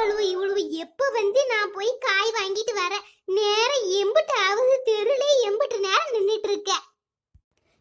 இவ்வளவு எப்ப வந்து நான் போய் காய் வாங்கிட்டு வரேன். நேரம் எம்பிட்டு ஆகுது, தெருலே எம்பிட்டு நேரம் நின்னுட்டு இருக்கேன்.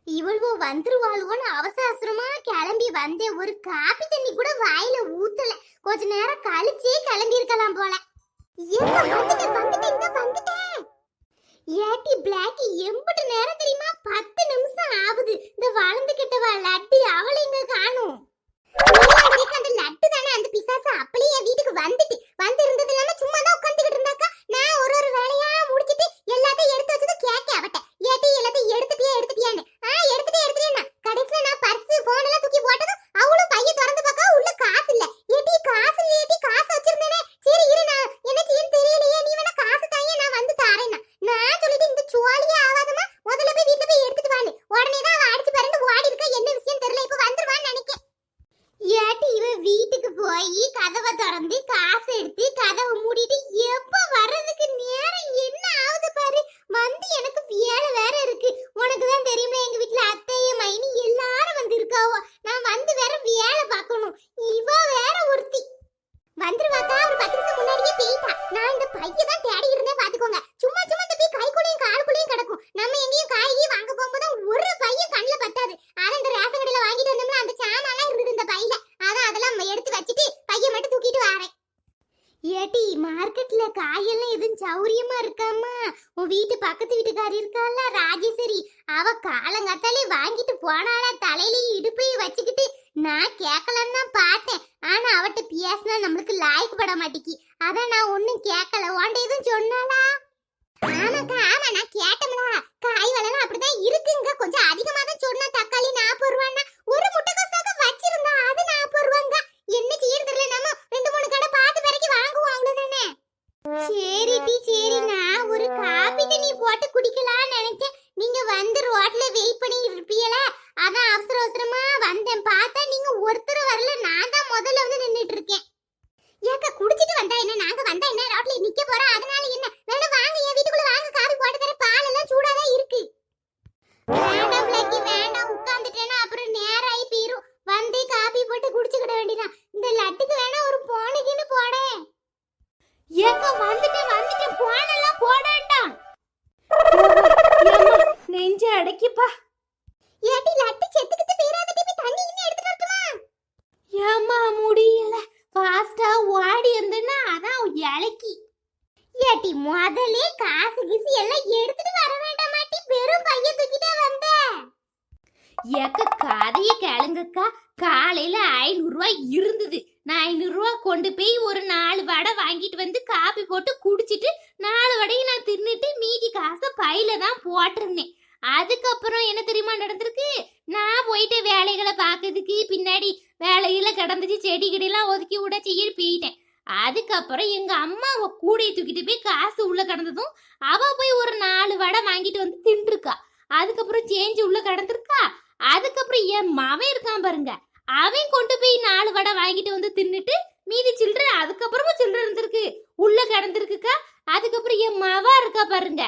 இவ்வளவு வந்துருவாளுவோன்னு அவசர அவசரமா கிளம்பி வந்தேன். ஒரு காப்பி தண்ணி கூட வாயில ஊத்தல. கொஞ்ச நேரம் கழிச்சே கிளம்பி இருக்கலாம் போல. வந்துட்டேன். ஏட்டி பிளாக்கி எம்பிட்டு நேரம் தெரியுமா? 10 நிமிஷம் ஆகுது. இந்த வளர்ந்து கிட்டவா லட்டு அவளை இங்க காணும். அந்த லட்டு தானே அந்த பிசாசு அப்படியே வீட்டுக்கு வந்துட்டு வந்து இருந்தது இல்லாம சும்மா தான் உட்காந்துக்கிட்டு இருந்தாக்கா. நான் ஒரு வேலையா முடிச்சிட்டு எல்லாத்தையும் எடுத்து வச்சது கேட்க அவட்ட. ஏட்டி எல்லாத்தையும் எடுத்துட்டியான்னு. எடுத்துட்டேன்னா கடைசியில நான் பர்ஸ் போன் எல்லாம் தூக்கி போட்டதும் அவளும் பைய திறந்து பார்க்க உள்ள காசு இல்ல. ஏட்டி காசு வச்சிருந்தேனே. சரி இரு, நான் என்ன செய்யன்னு தெரியலையே, நீ வேணா காசு தாயே, நான் வந்து தாரேன்னா. நான் சொல்லிட்டு இந்த சுவாலியே ஆகாதமா, முதல்ல போய் வீட்டுல போய் எடுத்துட்டு வான்னு. உடனே தான் அவ அடிச்சு பறந்து ஓடி இருக்கா. என்ன விஷயம் தெரியல, இப்ப வந்துருவான்னு நினைக்கேன். ஏட்டி இவ வீட்டுக்கு போய் கதவை திறந்து காசு எடுத்து கதவை மூடிட்டு எப்ப வர்றதுக்கு நேரம் என்ன ஆகுது பாரு. வந்து எனக்கு வேலை வேற இருக்கு. உனக்கு தான் தெரியுமா, எங்க வீட்டுல அத்தைய மைனி எல்லாரும் வந்து இருக்காவோ. நான் வந்து வேற வேலை பார்க்கணும். இவ வேற ஒருத்தி வந்துருவாக்கா. ஒரு 10 நிமிஷம் முன்னாடியே போயிட்டா. நான் இந்த பைய தான் தேடி இருந்தேன் பாத்துக்கோங்க. சும்மா இந்த போய் கைக்குள்ளேயும் காலுக்குள்ளேயும் கிடக்கும். நம்ம எங்கேயும் காய்கறி வாங்க போகும்போது ஒரு பையன் கண்ணுல பத்தாது. அதை இந்த ரேஷன் கடையில வாங்கிட்டு வந்தோம்னா அந்த சாமான்லாம் இருந்தது இந்த பையில. அதான் அதெல்லாம் எடுத்து வச்சுட்டு பைய மட்டும் தூக்கிட்டு வரேன். ஏட்டி மார்க்கெட்ல காயெல்லாம் எதுவும் சௌரியமா இருக்காமா? உன் வீட்டு பக்கத்து வீட்டுக்காரி இருக்கால ராஜேஸ்வரி, அவ காலங்காத்தாலே வாங்கிட்டு போனால. தலையிலையும் இடுப்பையும் வச்சுக்கிட்டு நான் கேட்கலன்னு தான் பார்த்தேன். ஆனா அவட்ட பேசினா நம்மளுக்கு லாய்க்கு பட மாட்டேக்கி. அதான் நான் ஒன்னும் கேட்கல. உன்ட எதுவும் சொன்னாலா? ஆமாக்கா, ஆமா நான் கேட்டோம்ல. காய் விலைலாம் அப்படிதான் இருக்குங்க. கொஞ்சம் அதிகமா தான் சொன்னா. தக்காளி 40 ரூபான்னா ஒரு முட்டைக்கோசாக வச்சிருந்தா அது 40 ரூபாங்க. என்ன செய்யறது தெரியல. நம்ம 2-3 கடை பார்த்து பிறகு வாங்குவோம், அவ்வளவுதானே. சரி, நான் ஒரு காபி தண்ணி போட்டு குடிக்கலாம்னு நினைச்சேன். நீங்க வந்து ரோட்ல வெயிட் பண்ணி இருப்பீல, அதான் அவசரமா வந்தேன். பார்த்தா நீங்க ஒருத்தர் வரல. நான் தான் முதல்ல வந்து நின்னுட்டு இருக்கேன். ஏக்கா குடிச்சிட்டு வந்தா என்ன, நாங்க வந்தா என்ன, ரோட்ல நிக்க போறோம். அதனால என்ன வேணா வாங்க, என் வீட்டுக்குள்ள வாங்க, காபி போட்டு தரேன். பால் எல்லாம் சூடாதான் இருக்கு. வேண்டாம் பிளாக்கி வேண்டாம், உட்கார்ந்துட்டேன்னா அப்புறம் நேரம் ஆகி போயிரும். வந்து காபி போட்டு குடிச்சுக்கிட வேண்டியதான். இந்த லட்டுக்கு வேணா ஒரு போனுக்குன்னு போடேன். ஏக்கா வந்துட்டேன் போனெல்லாம் போடட்டாம். நெஞ்சு அடக்கிப்பா. ஏட்டி லட்டு செத்துக்கிட்டு பேராதட்டி போய் தண்ணி இன்னும் எடுத்துட்டு வரட்டுமா? ஏமா முடியல. ஃபாஸ்டா ஓடி வந்தேன்னா அதான் இலக்கி. ஏட்டி முதல்ல காசு கிசு எல்லாம் எடுத்துட்டு வர வேண்டாமாட்டி, வெறும் பைய தூக்கிட்டே வந்த. ஏக்க கதைய கேளுங்கக்கா. காலையில 500 ரூபாய் இருந்தது. நான் 500 ரூபாய் கொண்டு போய் ஒரு 4 வடை வாங்கிட்டு வந்து காபி போட்டு குடிச்சிட்டு 4 வடையை நான் தின்னுட்டு மீதி காசை பையில தான் போட்டிருந்தேன். அதுக்கப்புறம் என்ன தெரியுமா நடந்திருக்கு? நான் போயிட்டு வேலைகளை பார்க்கறதுக்கு பின்னாடி வேலையில கிடந்துச்சு, செடி கிடையெல்லாம் ஒதுக்கி விட செய்ய போயிட்டேன். அதுக்கப்புறம் எங்க அம்மா கூடையை தூக்கிட்டு போய் காசு உள்ள கிடந்ததும் அவ போய் ஒரு 4 வடை வாங்கிட்டு வந்து தின்றுருக்கா. அதுக்கப்புறம் சேஞ்சு உள்ள கிடந்திருக்கா. அதுக்கப்புறம் என் மவன் இருக்கான் பாருங்க, அவன் கொண்டு போய் 4 வடை வாங்கிட்டு வந்து தின்னுட்டு மீதி சில்லற அதுக்கப்புறமா சில்லற இருந்திருக்கு உள்ள கிடந்திருக்குக்கா. அதுக்கப்புறம் என் மவா இருக்கா பாருங்க,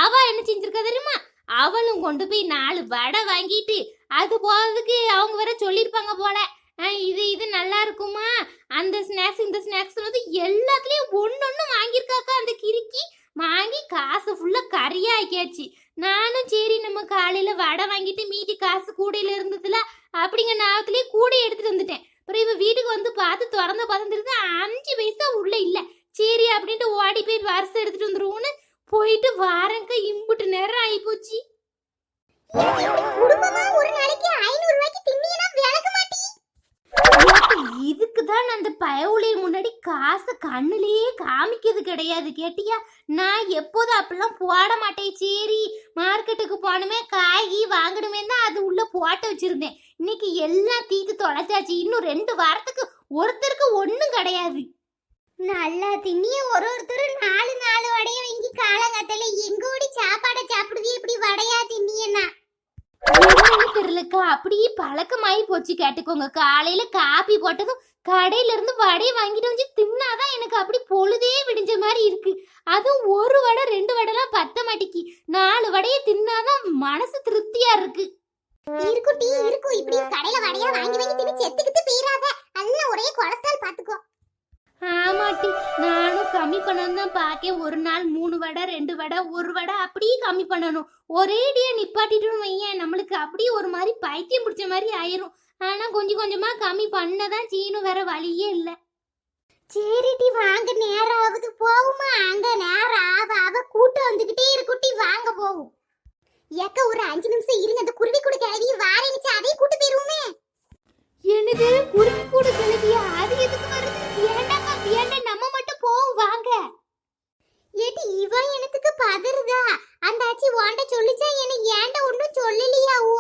அவ என்ன செஞ்சிருக்கா தெரியுமா? அவளும் கொண்டு போய் 4 வடை வாங்கிட்டு அது போறதுக்கு அவங்க வேற சொல்லிருப்பாங்க போல, இது நல்லா இருக்குமா, அந்த ஸ்நாக்ஸ் இந்த ஸ்நாக்ஸ் வந்து எல்லாத்துலயும் ஒன்னொன்னு வாங்கியிருக்காக்கா. அந்த கிறுக்கி வாங்கி காசு ஃபுல்லா கறியா ஆக்கியாச்சு. நானும் சரி நம்ம காலையில வடை வாங்கிட்டு மீதி காசு கூடையில இருந்ததுல அப்படிங்க நாவத்திலேயே கூடை எடுத்துட்டு வந்துட்டேன். அப்புறம் இவ வீட்டுக்கு வந்து பார்த்து திறந்த பார்த்துட்டு 5 பைசா உள்ள இல்ல. சரி அப்படின்ட்டு ஓடி போய் வருஷம் எடுத்துட்டு வந்துருவோன்னு போயிட்டு வாரங்க. இம்புட்டு நேரம் ஆகி போச்சு. இதுக்குதான் அந்த பயவுளைய முன்னாடி காசை கண்ணுலயே காமிக்கிறது கிடையாது கேட்டியா? நான் எப்போதும் அப்படிலாம் போட மாட்டேன். சரி மார்க்கெட்டுக்கு போனமே காய்கறி வாங்கணுமே தான் அது உள்ள போட்டு வச்சிருந்தேன். இன்னைக்கு எல்லாம் தீத்து தொலைச்சாச்சு. இன்னும் 2 வாரத்துக்கு ஒருத்தருக்கு ஒண்ணும் கிடையாது. நல்லா திண்ணிய ஒருத்தரும் 4 வடைய வாங்கி காலங்கத்துல எங்க ஓடி சாப்பாடை சாப்பிடுவி இப்படி வடையா திண்ணியன்னா தெரியலக்கா. அப்படியே பழக்கமாயி போச்சு கேட்டுக்கோங்க. காலையில காபி போட்டதும் கடையில இருந்து வடையை வாங்கிட்டு வந்து தின்னாதான் எனக்கு அப்படி பொழுதே விடிஞ்ச மாதிரி இருக்கு. அதுவும் 1 வடை 2 வடைலாம் பத்த மாட்டேக்கி. 4 வடையை தின்னாதான் மனசு திருப்தியா இருக்கு. இருக்கும் டீ இருக்கும். இப்படி கடையில வடையா வாங்கி தின்னு செத்துக்கிட்டு போயிராத. எல்லாம் ஒரே கொலஸ்ட்ரால் பாத்துக்கோ. ஆமா ஏட்டி நானும் கம்மி பண்ணணும் தான் பாக்கேன். ஒரு நாள் 3 வடை 2 வடை 1 வடை அப்படியே கம்மி பண்ணணும். ஒரேடியா நிப்பாட்டிட்டோம்னு வையேன் நம்மளுக்கு அப்படியே ஒரு மாதிரி பைத்தியம் பிடிச்ச மாதிரி ஆயிரும். ஆனா கொஞ்சம் கொஞ்சமா கம்மி பண்ணதான் சீனும், வேற வழியே இல்ல. சரிடி வாங்க, நேரம் ஆகுது போகுமா? அங்க நேரம் ஆவ கூட்டம் வந்துகிட்டே இருக்குட்டி, வாங்க போகும். ஏக்க ஒரு 5 நிமிஷம் இருங்க, அந்த குருவி கூட கிளவி வாரேனிச்சு அதையும் கூட்டு போயிருவோமே. என்னது குருவி கூட கிளவியா? அது எதுக்கு வருது? வேண்டாமா வேண்டாம், நம்ம மட்டும் போவோம் வாங்க. ஏட்டி இவன் எனக்கு பதறுதா? அந்த ஆச்சி வாண்ட சொல்லிச்சா என்ன ஏண்ட ஒண்ணும் சொல்லலையா? ஓ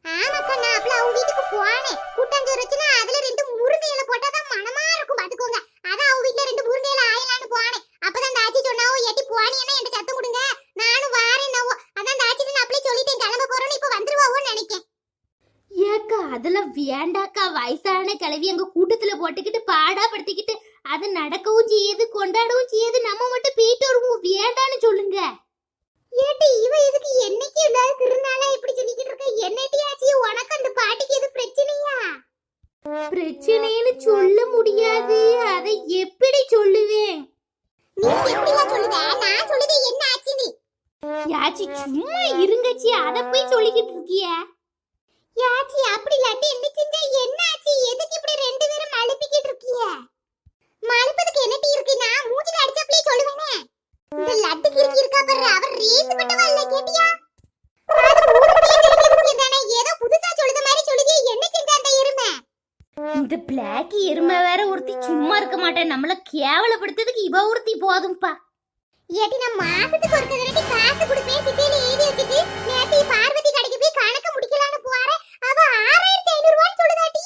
ஆமாக்கா, நான் அப்பல அவங்க வீட்டுக்கு போனேன். கூட்டாஞ்சோறு வச்சுனா அதுல 2 முருங்கை இலை போட்டாதான் மனமா இருக்கும் பாத்துக்கோங்க. அதான் அவங்க வீட்டுல 2 முருங்கை இலை ஆயலான்னு போனேன். அப்பதான் அந்த ஆச்சி சொன்னாவோ, ஏட்டி போனியன்னா என்கிட்ட சத்தம் கொடுங்க நானும் வாரேன்னாவோ. அதான் அந்த ஆச்சி நான் அப்படியே சொல்லிட்டேன் கிளம்ப போறோன்னு, இப்ப வந்துருவாவோன்னு நினைக்கேன். ஏக்கா அதெல்லாம் வேண்டாக்கா, வயசான கிளவி அங்க கூட்டத்துல போட்டுக்கிட்டு பாடா படுத்திக்கிட்டு அது நடக்கவும் செய்யுது கொண்டாடவும் செய்யுது, நம்ம மட்டும் போயிட்டு வருவோம். வேண்டான்னு சொல்லுங்க. ஏட்டி இவ இதுக்கு என்னைக்கு இல்லாத திருநாளா இப்படி சொல்லிக்கிட்டு இருக்க? என்னட்டி ஆச்சி, உனக்கு அந்த பாட்டிக்கு எது பிரச்சனையா? பிரச்சனைன்னு சொல்ல முடியாது, அதை எப்படி சொல்லுவேன்? நீ எப்படிலாம் சொல்லுவ? நான் சொல்லுதே என்ன ஆச்சி? நீ யாச்சி சும்மா இருங்கச்சி, அதை போய் சொல்லிக்கிட்டு இருக்கிய. யாச்சி அப்படி இல்லாட்டி என்ன செஞ்சா என்ன ஆச்சி? எதுக்கு இப்படி 2 பேரும் மழுப்பிக்கிட்டு இருக்கீங்க? மழுப்பதுக்கு என்னட்டி இருக்கு? நான் மூஞ்சில அடிச்சப்பளே சொல்லுவேனே. இந்த லட்டு கிறுக்கி இருக்கா பாரு, அவர் ரேஸ் பட்டவா இல்ல கேட்டியா? அது ஊருக்கே தெரிஞ்ச விஷயம் தானே, ஏதோ புதுசா சொல்லுத மாதிரி சொல்லுதே. என்ன செஞ்சா அந்த எருமை? இந்த பிளாக் எருமை வேற ஒருத்தி சும்மா இருக்க மாட்டேன், நம்மள கேவலப்படுத்துறதுக்கு இவ ஒருத்தி போதும்பா. ஏட்டி நான் மாசத்துக்கு ஒரு தடவை காசு கொடுப்பேன் சிட்டில எழுதி வச்சிட்டு நேத்தி பார்வதி கடைக்கு போய் கணக்கு முடிக்கலாம்னு போறேன். அவ 6500 ரூபாய் சொல்லுதாட்டி.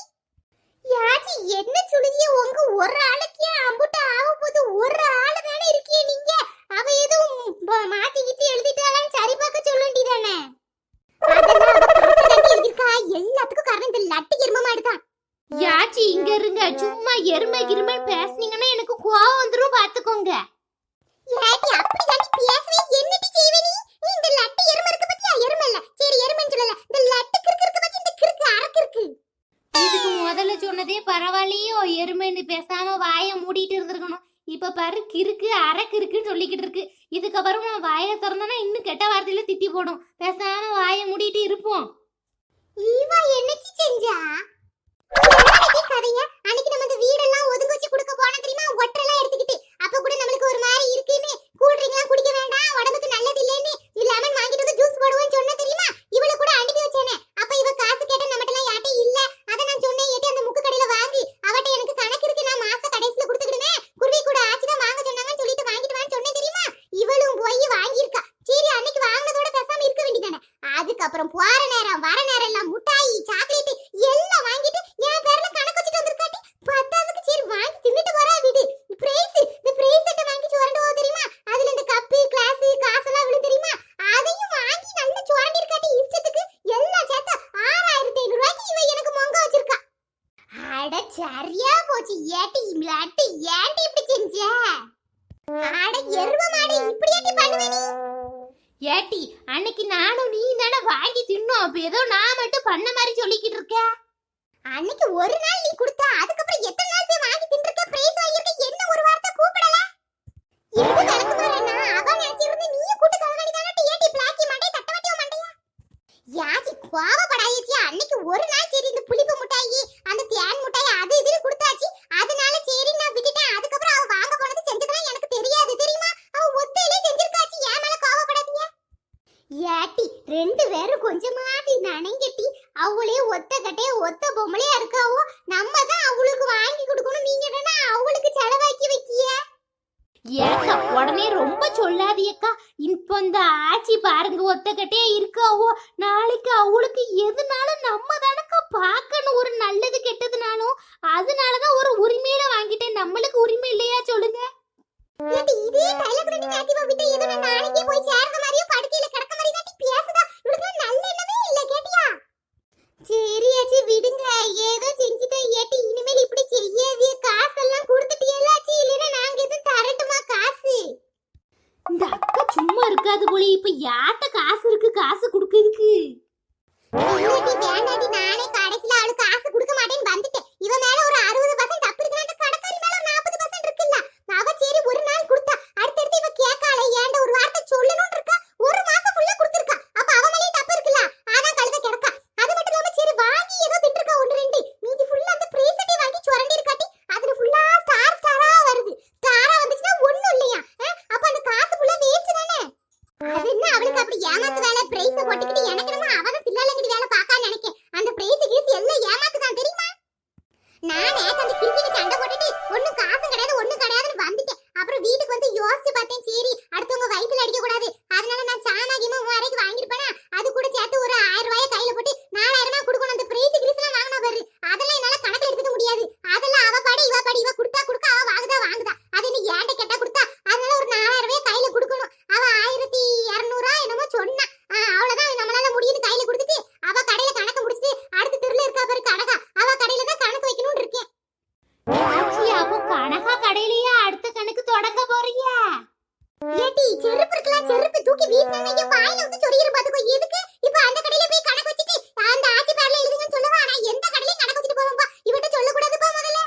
யாச்சி என்ன சொல்லுதிய? உங்க ஒரு ஆளுக்கே அம்புட்ட ஆக போது, ஒரு ஆளு தானே இருக்கீங்க நீங்க. அவ எதுவும் மாத்திக்கிட்டு எழுதிட்டாலும் சரி பார்க்க சொல்ல வேண்டியதானே. அதெல்லாம் அவ கரெக்டா எழுதிருக்கா. எல்லாத்துக்கும் காரணம் இந்த லட்டு எருமை மாடுதான். யாச்சி இங்க இருங்க, சும்மா எருமை கிருமை பேசுனீங்கன்னா எனக்கு கோவம் வந்துரும் பாத்துக்கோங்க. ஏட்டி அப்படி தாண்டி பேசுவே, என்னடி செய்வே நீ? இந்த லட்டு எருமை இருக்கு பத்தியா? எருமை இல்ல, சரி எருமைன்னு சொல்லல, இந்த லட்டு கிறுக்கு இருக்கு பத்தி, இந்த கிறுக்கு அரக்கு இருக்கு. இதுக்கு முதல்ல சொன்னதே பரவாயில்லையோ, எருமைன்னு பேசாம வாயை மூடிட்டு இருந்திருக்கணும். இப்ப பாரு கிறுக்கு அரக்கு இருக்குன்னு சொல்லிக்கிட்டு இருக்கு. இதுக்கப்புறம் நான் வாயை திறந்தனா இன்னும் கெட்ட வார்த்தையில திட்டி போடும். பேசாம வாயை மூடிட்டு இருப்போம். ஈவா என்னச்சி செஞ்சா? கதையா அன்னைக்கு நம்ம இந்த வீடெல்லாம் ஒதுங்க வச்சு கொடுக்க போனோம் தெரியுமா? ஒட்டரெல்லாம் எடுத்துக்கிட்டு அப்ப கூட நம்மளுக்கு ஒரு மாதிரி இருக்குன்னு கூல் ட்ரிங்க்லாம் குடிக்க வேண்டாம், உடம்புக்கு நல்லது இல்லன்னு லெமன் வாங்கிட்டு வந்து ஜூஸ் போடுவோம்னு சொன்ன தெரியுமா? இவள கூட அனுப்பி வச்சேனே. அப்ப இவ காசு கேட்ட நம்மட்டலாம் யாட்டே இல்ல. அத நான் சொன்னேன், ஏட்டி அந்த முக்கு கடையில வாங்கி அவட்ட எனக்கு கணக்கு இருக்கு, நான் மாச கடைசில கொடுத்துக்கிடுவேன். குருவி கூட ஆச்சி தான் வாங்க சொன்னாங்கன்னு சொல்லிட்டு வாங்கிட்டு வான்னு சொன்னேன் தெரியுமா? இவளும் போய் வாங்கியிருக்கா. சரி அன்னைக்கு வாங்கினதோட பேசாம இருக்க வேண்டியதானே. அதுக்கப்புறம் போற நேரம் வர நேரம் எல்லாம் முட்டாய் சாக்லேட் எல்லாம் வாங்கிட்டு என் பேர்ல கணக்கு வச்சுட்டு வந்திருக்காட்டி. பத்தாவதுக்கு சரி வாங்கி தின்னுட்டு வரா வீடு. பிரைஸ் இந்த பிரைஸ் செட்ட வாங்கி சுரண்டு போக தெரியுமா? அதுல இந்த கப்பு கிளாஸ் காசெல்லாம் விழு தெரியுமா? அதையும் வாங்கி நல்ல சுரண்டி இருக்காட்டி. இஷ்டத்துக்கு எல்லாம் சேர்த்து 6500 ரூபாய்க்கு இவ எனக்கு மொங்க வச்சிருக்கா. அட சரியா போச்சு. ஏட்டி லட்டு ஏன்டி இப்படி செஞ்ச? அட எருவ மாடு, இப்படி ஏட்டி பண்ணுவே நீ? ஏட்டி அன்னைக்கு நானும் நீ தானே வாங்கி தின்னோம், அப்ப ஏதோ நான் மட்டும் பண்ண மாதிரி சொல்லிக்கிட்டு இருக்க. அன்னைக்கு ஒரு நாள் நீ கொடுத்தா, அதுக்கப்புறம் எத்தனை நாள் போய் வாங்கி தின்றுக்க? பிரைஸ் வாங்கிருக்க, என்ன ஒரு வார்த்தை கூப்பிடல? இது கணக்கு பாருன்னா அவ நினைச்சிருந்து நீ கூட்டு கலவாணி தானே. ஏட்டி பிளாக்கி மண்டை தட்டவட்டியோ மண்டையா? யாச்சி கோவப்படாதீச்சி. அன்னைக்கு ஒரு நாள் சரி இந்த புளிப்பு முட்டாயி அந்த தேன் முட்டாய் அது இதுன்னு கொடுத்தாச்சு. அதனால சரி நான் விட்டுட்டேன். அதுக்கப்புறம் அவ வாங்க போனது செஞ்சதெல்லாம் எனக்கு தெரியாது தெரியுமா? அவ ஒத்தையிலே செஞ்சிருக்காச்சு. ஏன் மேல கோவப்படாதீங்க. ஏட்டி 2 பேரும் கொஞ்சமாடி நனைங்கட்டி. அவளே ஒத்த கட்டைய ஒத்த பொம்பளையா இருக்காவோ, நம்ம தான் அவளுக்கு வாங்கி கொடுக்கணும். நீங்க என்ன அவளுக்கு செலவாக்கி வைக்கிய? ஏக்கா உடனே ரொம்ப சொல்லாதியக்கா. இப்போ இந்த ஆச்சி பாருங்க ஒத்த கட்டையா இருக்காவோ, நாளைக்கு அவளுக்கு எதுனாலும் நம்ம தானக்கா பார்க்கணும். ஒரு நல்லது கெட்டதுனாலும் அதனாலதான் ஒரு உரிமையில வாங்கிட்டேன். நம்மளுக்கு உரிமை இல்லையா சொல்லுங்க? ஏட்டி இதே டைலாக் ரெடி நாட்டிவா விட்டு ஏதோ நான் நாளைக்கே போய் சேர்ந்த மாதிரியே படுக்கையில கிடக்க மாதிரி தான் பேசுதா. இவளுக்கு நல்ல எண்ணமே இல்ல கேட்டியா? சரி ஆச்சி விடுங்க, ஏதோ செஞ்சுட்டேன். ஏட்டி இனிமேல் இப்படி செய்யாதீ. காசெல்லாம் கொடுத்துட்டியல்ல ஆச்சி, இல்லைன்னா நாங்க எதுவும் தரட்டுமா காசு? இந்த அக்கா சும்மா இருக்காது போல. இப்ப யார்ட்ட காசு இருக்கு காசு கொடுக்கிறதுக்கு? ஏட்டி வேண்டாடி, நானே கடைசில அவளுக்கு காசு கொடுக்க மாட்டேன்னு வந்துட்டேன். இவ மேல ஒரு 60% தப்பு இருக்குன்னா அந்த கடைக்காரி மேல ஒரு 40% இருக்கு. நான் நேத்து அந்த கிரிக்கெட் சண்டை போட்டுட்டு ஒண்ணும் காசும் கிடையாது ஒண்ணும் கிடையாதுன்னு வந்துட்டேன். அப்புறம் வீட்டுக்கு வந்து யோசிச்சு பார்த்தேன், சரி அடுத்தவங்க வயித்துல அடிக்க கூடாது, அதனால நான் சாணாகியமா 3000 வாங்கிருப்பேனா, அது கூட சேர்த்து ஒரு 1000 ரூபாய் கையில போட்டு 4000 கொடுக்கணும். அந்த பிரைஸ் கிரீஸ்லாம் வாங்கினா பாரு, அதெல்லாம் என்னால கணக்குல எடுத்துக்க முடியாது. அதெல்லாம் அவ பாடி இவ கொடுத்தா அவ வாங்குதா அது என்ன ஏன்ட கேட்டா கொடுத்தா, அதனால ஒரு 4000 ரூபாய் கையில கொடுக்கணும். அவ 1200 என்னமோ சொன்னா, அவ்வளவுதான் நம்மளால முடியுது கையில கொடுத்துட்டு அவ கடையில கணக்கு முடிச்சிட்டு அடுத்த தெருல இருக்கா பாரு கனகா, அவ கடையில தான் கணக்கு வைக்கணும்னு இருக்கேன். ஆச்சி அப்போ கனகா கடையிலேயே அடுத்த கணக்கு தொடங்க போறீங்க? ஏட்டி செருப்பு இருக்கலாம், செருப்பு தூக்கி வீசினீங்க வாயில வந்து சொரியிற பாத்துக்கோ. எதுக்கு இப்ப அந்த கடையில போய் கணக்கு வச்சிட்டு அந்த ஆச்சி பேர்ல எழுதுங்கன்னு சொல்லுவா, ஆனா எந்த கடையிலயும் கணக்கு வச்சிட்டு போவோம்பா. இவட்ட சொல்ல கூடாதுப்பா முதல்ல.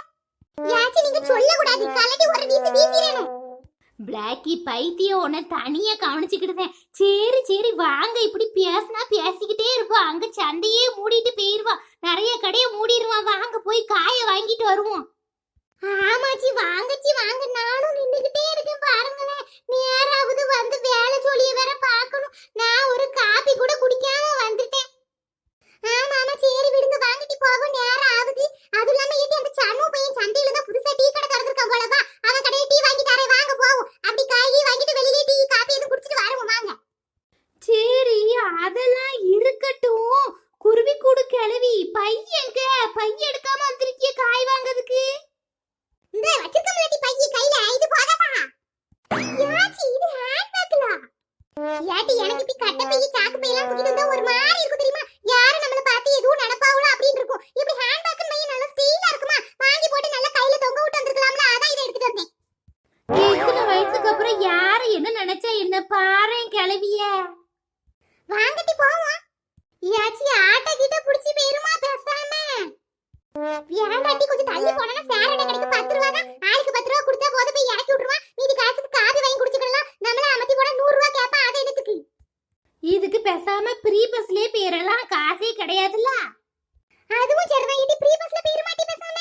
யாச்சி நீங்க சொல்ல கூடாது, கலட்டி ஒரு வீசிரணும். பிளாக்கி பைத்தியம் உன்னை தனியா கவனிச்சுக்கிட்டேன். சரி சரி வாங்க, இப்படி பேசினா பேசிக்கிட்டே இருப்போம். அங்க சந்தையே மூடிட்டு போயிருவான், நிறைய கடையை மூடிடுவான். வாங்க போய் காய வாங்கிட்டு வருவோம். ஆமாச்சி வாங்கச்சி வாங்க, நானும் நின்னுகிட்டே இருக்கேன் பாருங்களேன். நேராவது வந்து வேலை சொல்லிய வேற பார்க்கணும். நான் ஒரு காபி கூட குடிக்காம வந்துட்டேன். ஆமா ஆமா சரி விடுங்க, வாங்கிட்டு போவோம், நேரம் ஆகுது. அது இல்லாம ஏட்டி அந்த சண்மு பையன் சந்தையில தான் புதுசா டீ கடை திறந்திருக்கான் போலவா, அவன் கடையில டீ வாங்கி தரேன், வாங்க போவோம். அப்படி காய் வாங்கிட்டு வெளியில டீ காபி எதுவும் குடிச்சிட்டு வருவோம் வாங்க. சரி அதெல்லாம் இருக்கட்டும். குருவி கூடு கிளவி பையங்க பைய எடுக்காம வந்திருக்கிய காய் வாங்குறதுக்கு. இந்த வச்சிருக்க முன்னாடி பைய கையில இது போதாதா? யாச்சி இது ஹேண்ட்பேக்ல. ஏட்டி எனக்கு இப்படி கட்ட பைய சாக்கு பையெல்லாம் தூக்கிட்டு வந்தா ஒரு மாதிரி இருக்கும் தெரியுமா? யாரும் நம்மள பார்த்து எதுவும் நினைப்பாவளோ அப்படின்னு இருக்கும். இப்படி ஹேண்ட்பேக் பைய நல்ல ஸ்டைலா இருக்குமா, வாங்கி போட்டு நல்ல கையில தொங்க விட்டு வந்திருக்கலாம்ல, அதான் இதை எடுத்துட்டு வந்தேன். இத்தனை வயசுக்கு அப்புறம் யாரு என்ன நினைச்சா என்ன பாரு கிளவிய. வாங்கட்டி போவோம். யாச்சி ஆட்ட கிட்ட புடிச்சி போயிருமா பேசாம? ஏன்டாட்டி கொஞ்சம் தள்ளி போனா சேரடை கடைக்கு 10 ரூபாய் தான், ஆளுக்கு 10 ரூபாய் கொடுத்தா போதும், போய் இறக்கி விட்டுருவான். மீதி காசுக்கு காபி வாங்கி குடிச்சுக்கலாம். நம்மள அமத்தி போட 100 ரூபாய் கேப்பா, அதை எடுத்துக்கு. இதுக்கு பேசாம ப்ரீ பஸ்லயே பேரெல்லாம் காசே கிடையாதுல்ல. அதுவும் சரிதான், இது ப்ரீ பஸ்ல போயிர மாட்டி பேசாம.